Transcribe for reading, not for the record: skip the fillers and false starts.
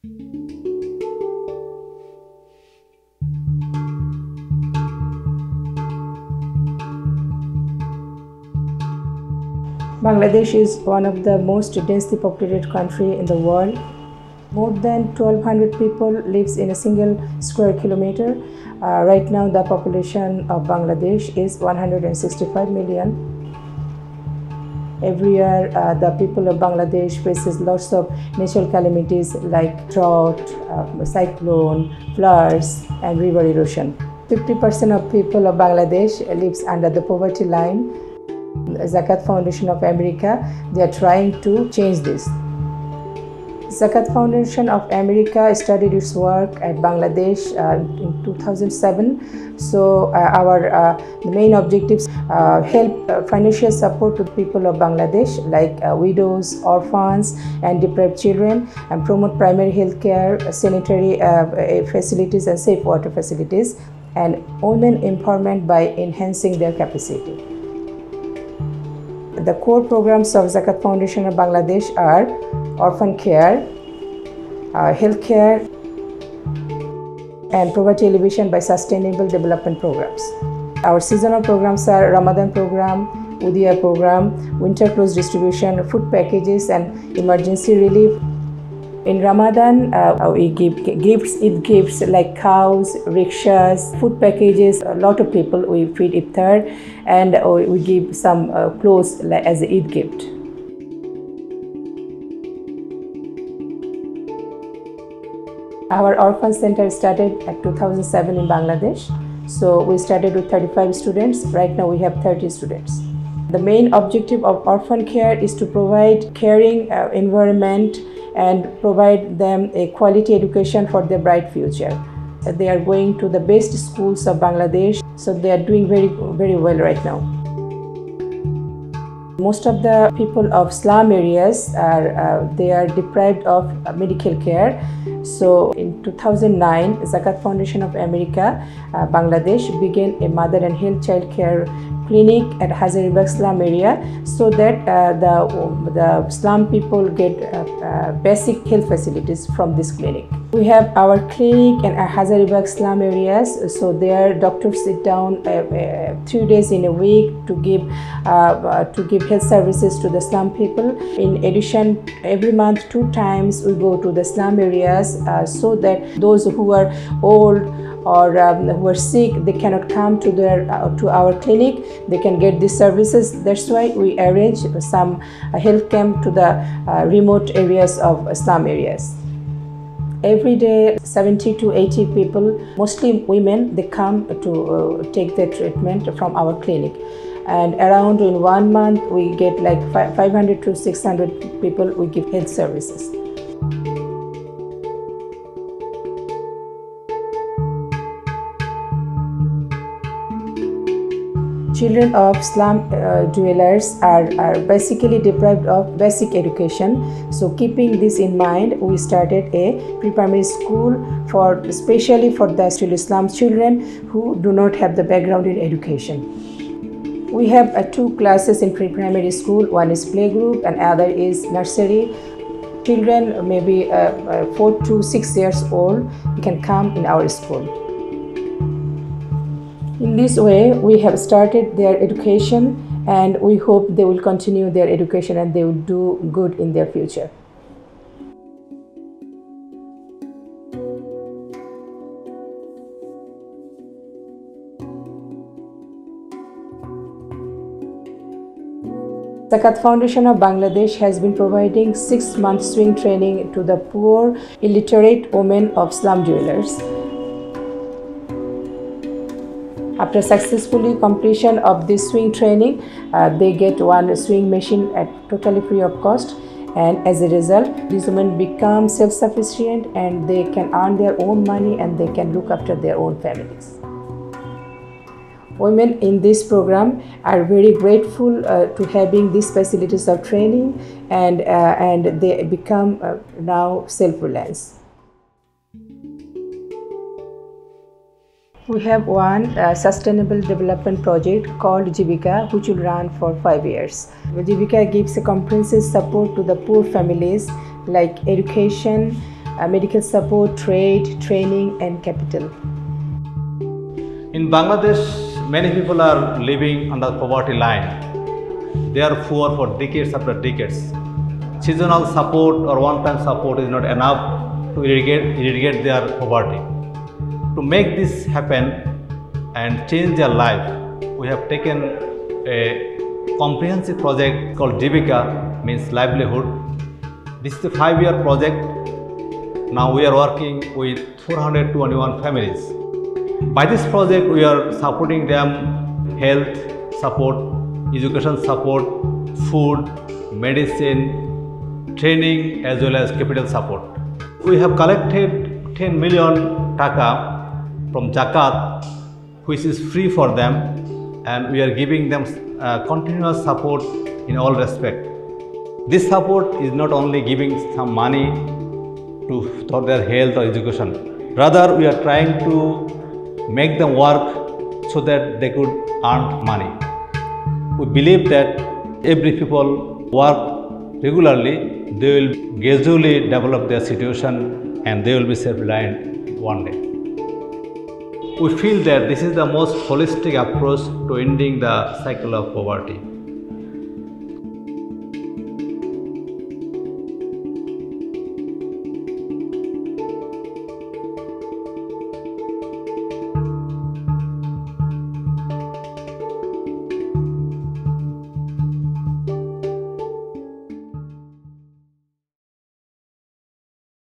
Bangladesh is one of the most densely populated country in the world. More than 1,200 people lives in a single square kilometer. Right now, the population of Bangladesh is 165 million. Every year, the people of Bangladesh faces lots of natural calamities like drought, cyclone, floods, and river erosion. 50% of people of Bangladesh lives under the poverty line. Zakat Foundation of America, they are trying to change this. Zakat Foundation of America started its work at Bangladesh in 2007. So our main objectives help financial support to people of Bangladesh like widows, orphans and deprived children, and promote primary health care, sanitary facilities and safe water facilities, and women empowerment by enhancing their capacity. The core programs of Zakat Foundation of Bangladesh are orphan care, health care, and poverty alleviation by sustainable development programs. Our seasonal programs are Ramadan program, Udiyah program, winter clothes distribution, food packages, and emergency relief. In Ramadan, we give gifts, Eid gifts like cows, rickshaws, food packages. A lot of people we feed iftar, and we give some clothes as an Eid gift. Our orphan center started at 2007 in Bangladesh. So we started with 35 students. Right now we have 30 students. The main objective of orphan care is to provide caring environment and provide them a quality education for their bright future. They are going to the best schools of Bangladesh, so they are doing very well right now. Most of the people of slum areas they are deprived of medical care. So in 2009, Zakat Foundation of America, Bangladesh began a mother and health child care clinic at Hazaribagh slum area, so that the slum people get basic health facilities from this clinic. We have our clinic in Hazaribagh slum areas, so there doctors sit down 3 days in a week to give health services to the slum people. In addition, every month 2 times we go to the slum areas so that those who are old or who are sick, they cannot come to our clinic, they can get these services. That's why we arrange some health camp to the remote areas of slum areas. Every day 70 to 80 people, mostly women, they come to take their treatment from our clinic. And around in 1 month we get like 500 to 600 people we give health services. Children of slum dwellers are basically deprived of basic education. So keeping this in mind, we started a pre-primary school especially for the slum children who do not have the background in education. We have 2 classes in pre-primary school. One is playgroup and other is nursery. Children maybe 4 to 6 years old can come in our school. In this way, we have started their education, and we hope they will continue their education and they will do good in their future. Zakat Foundation of Bangladesh has been providing 6-month swing training to the poor, illiterate women of slum dwellers. After successfully completion of this swing training, they get 1 swing machine at totally free of cost, and as a result, these women become self-sufficient and they can earn their own money and they can look after their own families. Women in this program are very grateful to having these facilities of training, and they become now self-reliant. We have one sustainable development project called Jibika, which will run for 5 years. Jibika gives a comprehensive support to the poor families like education, medical support, trade, training, and capital. In Bangladesh, many people are living under the poverty line. They are poor for decades after decades. Seasonal support or one-time support is not enough to irrigate their poverty. To make this happen and change their life, we have taken a comprehensive project called Jivika, means livelihood. This is a 5-year project. Now we are working with 421 families. By this project, we are supporting them health support, education support, food, medicine, training, as well as capital support. We have collected 10 million taka from Zakat, which is free for them, and we are giving them continuous support in all respect. This support is not only giving some money for their health or education. Rather, we are trying to make them work so that they could earn money. We believe that every people work regularly, they will gradually develop their situation and they will be self-reliant one day. We feel that this is the most holistic approach to ending the cycle of poverty.